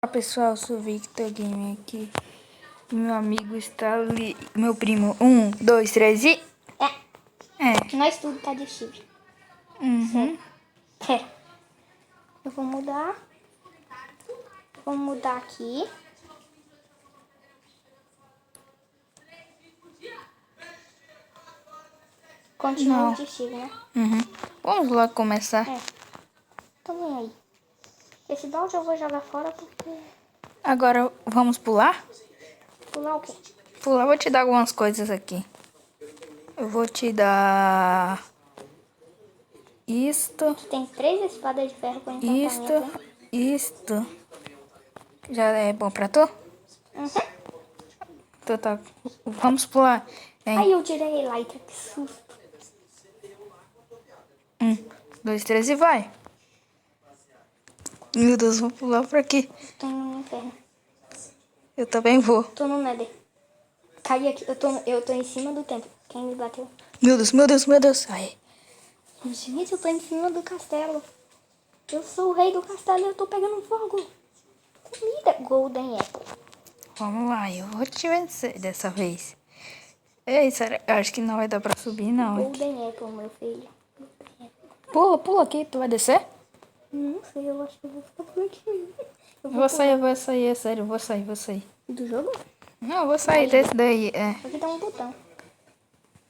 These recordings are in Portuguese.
Olá pessoal, eu sou o Victor Game aqui. Meu amigo está ali. Meu primo. 1, 2, 3 e. Nós tudo tá de chifre. Uhum. Sério. Eu vou mudar. Vou mudar aqui. Continua Não. de chifre, né? Uhum. Vamos lá começar. Então vem aí. Esse balde eu vou jogar fora porque... Agora vamos pular? Pular o quê? Pular, eu vou te dar algumas coisas aqui. Eu vou te dar. Isto. Tem 3 espadas de ferro com encantamento. Isto. Já é bom pra tu? Uhum. Então tá. Vamos pular. Vem. Aí eu tirei Elytra, que susto. 1, 2, 3 e vai. Meu Deus, vou pular por aqui. Tô no inferno. Eu também vou. Tô no Nether. Caí aqui. Eu tô em cima do templo. Quem me bateu? Meu Deus, meu Deus, meu Deus. Ai. Gente, eu tô em cima do castelo. Eu sou o rei do castelo e eu tô pegando fogo. Comida. Golden Apple. Vamos lá, eu vou te vencer dessa vez. Ei, sério, eu acho que não vai dar pra subir, não. Golden Apple, meu filho. Pula, pula aqui, tu vai descer? Não sei, eu acho que eu vou ficar por aqui. Eu vou sair, é sério, eu vou sair. Do jogo? Não, eu vou sair desse daí, é. Aqui tem um botão.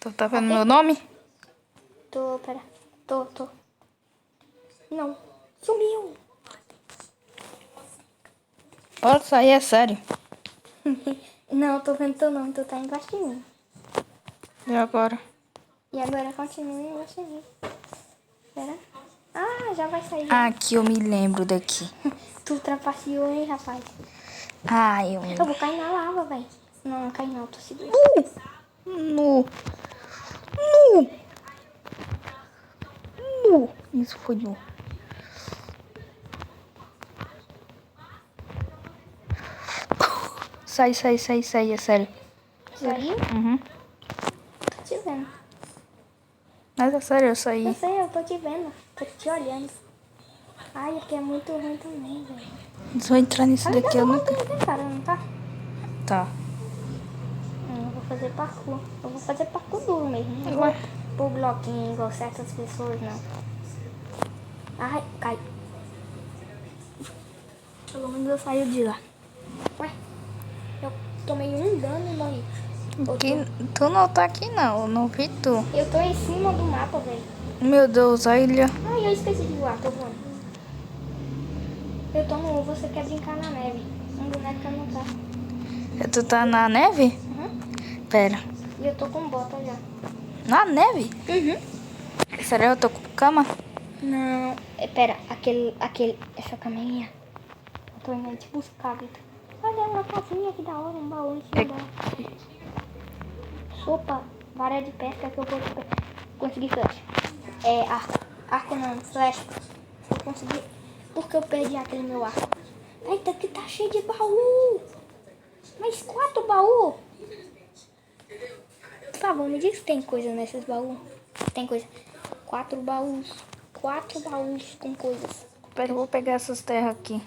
Tu tá vendo meu nome? Pera. Tô. Não. Sumiu. Pode sair, é sério. Não, tô vendo teu nome, tu tá embaixo de mim. E agora? E agora continua embaixo de mim. Pera. Ah, já vai sair. Aqui eu me lembro daqui. Tu trapaceou, hein, rapaz? Ai, eu me Eu vou cair na lava, velho. Não cai não, tô segurando. No. Isso foi no. Sai, é sério. Saiu? Uhum. Tô te vendo. Mas é sério, eu saí. Eu sei, eu tô te vendo. Tô te olhando. Ai, aqui é muito ruim também, velho. Se eu entrar nisso daqui, eu não. Cara, não tá? Tá. Eu vou fazer parkour. Eu vou fazer parkour duro mesmo. Não vou pôr bloquinho igual certas pessoas, não. Ai, cai. Pelo menos eu saí de lá. Ué, eu tomei um dano e morri. Tu não tá aqui não, eu não vi tu. Eu tô em cima do mapa, velho. Meu Deus, a ilha. Ai, eu esqueci de voar, tô voando. Eu tô no... Você quer brincar na neve. Um boneco não tá. Tu tá na neve? Uhum. Pera. E eu tô com bota já. Na neve? Uhum. Será que eu tô com cama? Não, pera, essa caminha. Eu tô indo te buscar, Vitor. Olha uma casinha que da hora, um baú em cima dela. Sopa, vara de pesca que eu vou conseguir flecha. É, arco não, flecha. Eu consegui, porque eu perdi aquele meu arco. Eita, que tá cheio de baú. Mais 4 baús. Por favor, me diz se tem coisa nesses baús. Tem coisa. 4 baús. 4 baús com coisas. Pera, eu vou pegar essas terras aqui.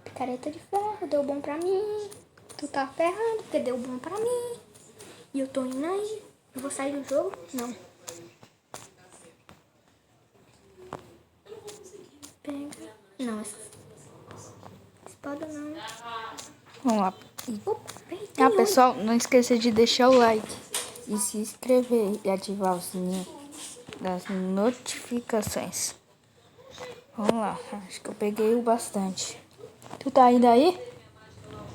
Picareta de ferro, deu bom pra mim. Tu tá ferrando, porque deu bom pra mim. E eu tô indo aí. Eu vou sair do jogo? Não. Pega. Não, essa espada não. Vamos lá. Opa, tem Pessoal, não esqueça de deixar o like e se inscrever e ativar o sininho das notificações. Vamos lá, acho que eu peguei o bastante. Tu tá ainda aí?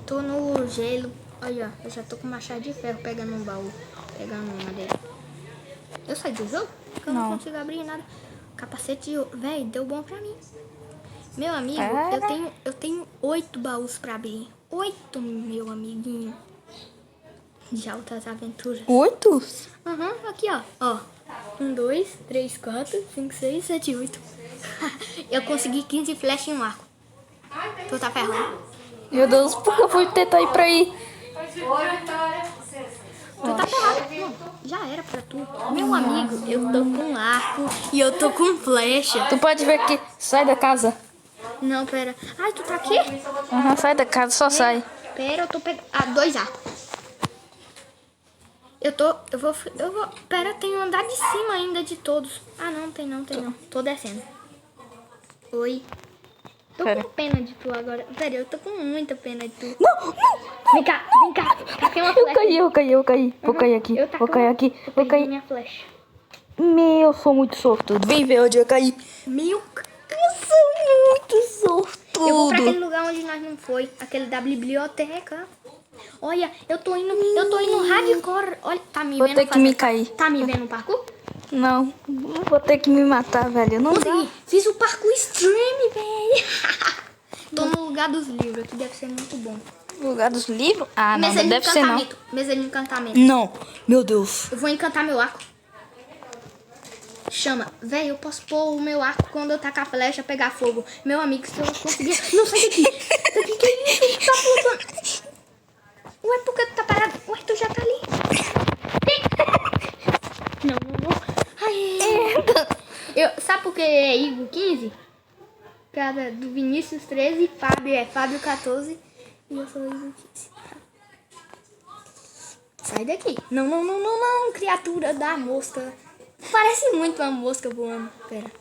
Tô no gelo. Olha, eu já tô com machado de ferro pegando um baú. Pegando uma madeira. Eu saí do jogo? Porque eu não consigo abrir nada. Capacete de ouro. Véi, deu bom pra mim. Meu amigo, eu tenho 8 baús pra abrir. 8, meu amiguinho. De altas aventuras. 8? Aham, aqui ó. 1, 2, 3, 4, 5, 6, 7, 8. Eu consegui 15 flechas e um arco. Tu tá ferrando. Meu Deus, por que eu fui tentar ir pra aí? Tu tá ferrado. Não, já era pra tu. Meu amigo, eu tô com arco e eu tô com flecha. Tu pode ver que sai da casa. Não, pera. Ai, tu tá aqui? Aham, sai da casa, só sai. Pera, eu tô pegando... Ah, 2 arcos. Eu vou... Pera, tem um andar de cima ainda de todos. Ah, não, tem não. Tô descendo. Oi. Tô Pera. com pena de tu agora. Pera, eu tô com muita pena de tu. Não. Vem cá. Taquei uma flecha. Eu caí. Vou cair aqui, Eu taquei vou cair aqui, eu vou perdi cair. minha flecha. Eu sou muito sortudo. Vem ver onde eu caí. Meu... Eu sou muito sortudo. Eu vou pra aquele lugar onde nós não foi. Aquele da biblioteca. Olha, eu tô indo hardcore. Olha, tá me Vou vendo ter que me cair. Tá me vendo no parkour? Não, vou ter que me matar, velho. Não dá. Consegui. Fiz o parkour extreme, velho. Tô no lugar dos livros. Aqui deve ser muito bom. Lugar dos livros? Ah, não, Mesa de deve ser não. encantamento. Mesa de encantamento. Não, meu Deus. Eu vou encantar meu arco. Chama. Velho, eu posso pôr o meu arco quando eu tacar a flecha, pegar fogo. Meu amigo, se eu conseguir... Não, sai daqui. Daqui, que é isso? Tá flutuando. Ué, por que tu tá parado? Ué, tu já tá ali. Não. Ai. Sabe por que é Igor 15? Cara, do Vinícius 13, Fábio é Fábio 14 e eu sou Igor 15. Sai daqui. Não, criatura da mosca. Parece muito uma mosca voando. Pera.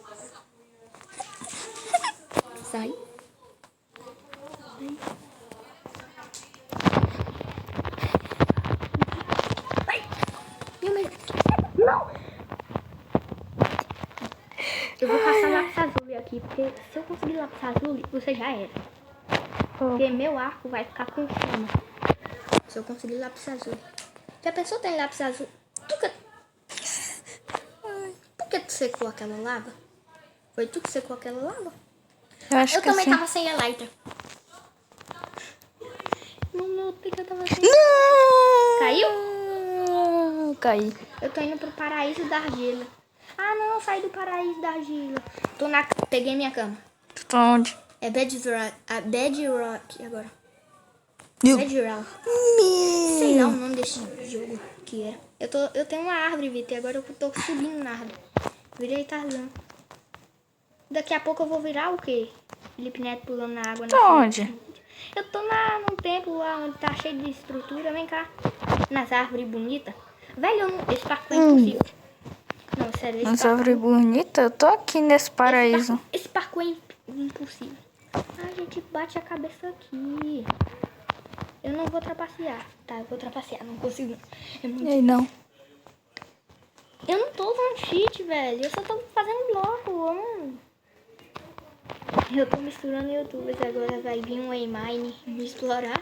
Sai. Não! Eu vou caçar lápis azul aqui, porque se eu conseguir lápis azul, você já era. Porque meu arco vai ficar com chama. Se eu conseguir lápis azul. Já pensou ter lápis azul? Por que tu secou aquela lava? Foi tu que secou aquela lava? Eu acho Eu que também sim. tava sem elytra. Não, porque eu tava sem... Não! Caiu? Caí. Eu tô indo pro paraíso da argila. Ah, não, saí do paraíso da argila. Peguei minha cama. Tu tá onde? É Bedrock agora. Meu. Bedrock. Sei lá o nome desse jogo que era. Eu tenho uma árvore, Vitor, e agora eu tô subindo na árvore. Virei Tarzan. Daqui a pouco eu vou virar o quê? Felipe Neto pulando na água. Tá onde? Eu tô num templo lá onde tá cheio de estrutura. Vem cá. Nas árvores bonitas. Velho, esse parque é impossível. Não, sério. Mas árvore bonita? Eu tô aqui nesse paraíso. Esse parque é impossível. A gente bate a cabeça aqui. Eu não vou trapacear. Tá, eu vou trapacear. Não consigo. É muito... E aí, não. Eu não tô usando cheat, velho. Eu só tô fazendo bloco. Eu tô misturando youtubers. Agora vai vir um A-Mine me explorar.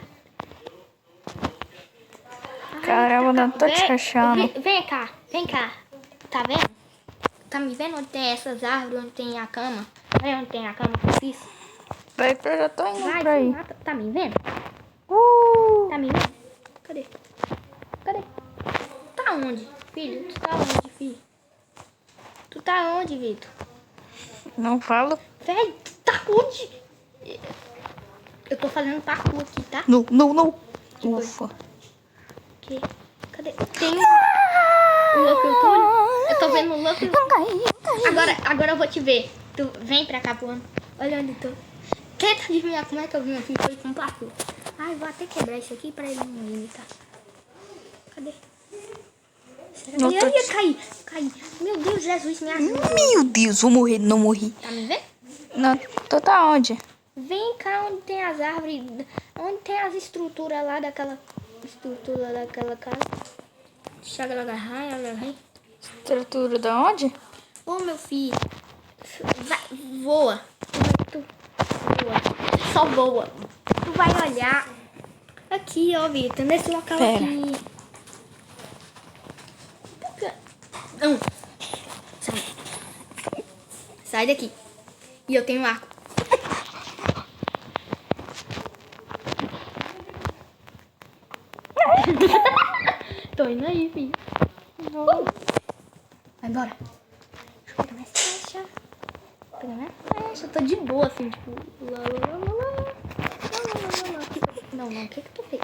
Caramba, não tô te achando. Vem cá. Tá vendo? Tá me vendo onde tem essas árvores, onde tem a cama? Olha onde tem a cama que eu fiz. Vai que eu já tô indo Vai, pra aí. mata. Tá me vendo? Tá me vendo? Cadê? Tá onde, filho? Tu tá onde, filho? Tu tá onde, Vitor? Não falo. Velho, tu tá onde? Eu tô fazendo parkour aqui, tá? Não. Que foi? Ufa. Que? Cadê? Tem o Lucky Túlio? Eu tô vendo o Lucky. Não caí. Agora eu vou te ver. Tu vem pra cá voando. Olha onde eu tô. Tenta adivinhar como é que eu vim aqui. Foi com parkour. Ai, vou até quebrar isso aqui pra ele não imitar. Cadê? Será Não que tô eu ia cair? Meu Deus, Jesus, me ajuda. Meu Deus, vou morrer. Não morri. Tá me vendo? Não, tu tá onde? Vem cá onde tem as árvores. Onde tem as estruturas lá daquela... Estrutura daquela casa. Chega lá, agarrar. Estrutura da onde? Ô, meu filho. Vai, voa. Tu voa. Só voa. Tu vai olhar. Aqui, ó, Vitor. Nesse local Pera. aqui. Não. Sai. Sai daqui. E eu tenho arco. Tô indo aí, filho. Vai embora. Deixa eu pegar minha flecha. Eu tô de boa, assim, tipo... Não, o que tu fez?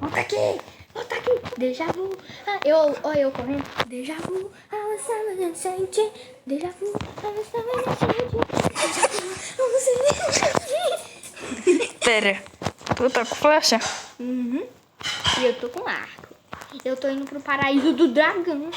Volta aqui! Déjà vu. Eu correndo. Déjà vu. I was 7 and 17. Déjà vu. I was 7 and 17. Pera, tu tá com flecha? Uhum. E eu tô com arco. Eu tô indo pro paraíso do dragão.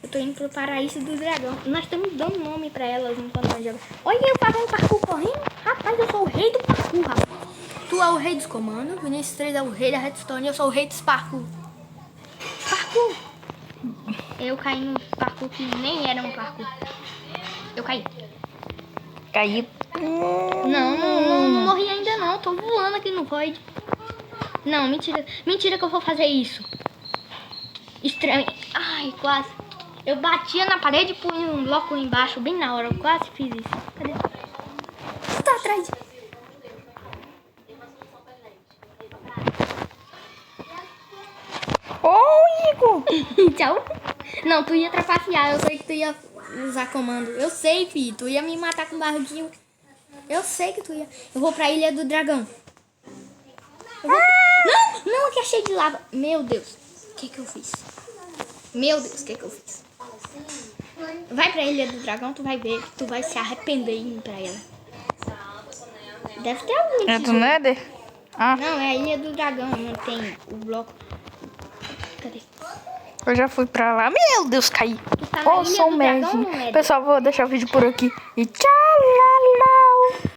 Eu tô indo pro paraíso do dragão. Nós estamos dando nome pra elas enquanto nós jogamos. Olha eu fazendo parkour correndo. Rapaz, eu sou o rei do parkour, rapaz. Tu é o rei dos comandos. Vinícius 3 é o rei da redstone. Eu sou o rei dos parkour. Parkour. Eu caí num parkour que nem era um parkour. Eu caí. Caiu. Não morri ainda não. Tô voando aqui no void. Não, mentira. Mentira que eu vou fazer isso. Estranho. Ai, quase. Eu batia na parede e punha um bloco embaixo bem na hora. Eu quase fiz isso. Cadê? Tá atrás. Ô, Igor! Tchau. Não, tu ia trapacear. Eu sei que tu ia usar comando. Eu sei, filho. Tu ia me matar com barriguinho. Eu sei que tu ia. Eu vou pra Ilha do Dragão. Não, aqui é cheio de lava. Meu Deus. O que eu fiz? Meu Deus, o que eu fiz? Vai pra Ilha do Dragão, tu vai ver que tu vai se arrepender indo pra ela. Deve ter algum. É do Nether? Ah, Não, é a Ilha do Dragão, não tem o bloco. Cadê? eu já fui pra lá. Meu Deus, caí. Tu tá na Ô, Ilha sou do mesmo. Dragão, não é? Pessoal, vou deixar o vídeo por aqui. E tchau, lau.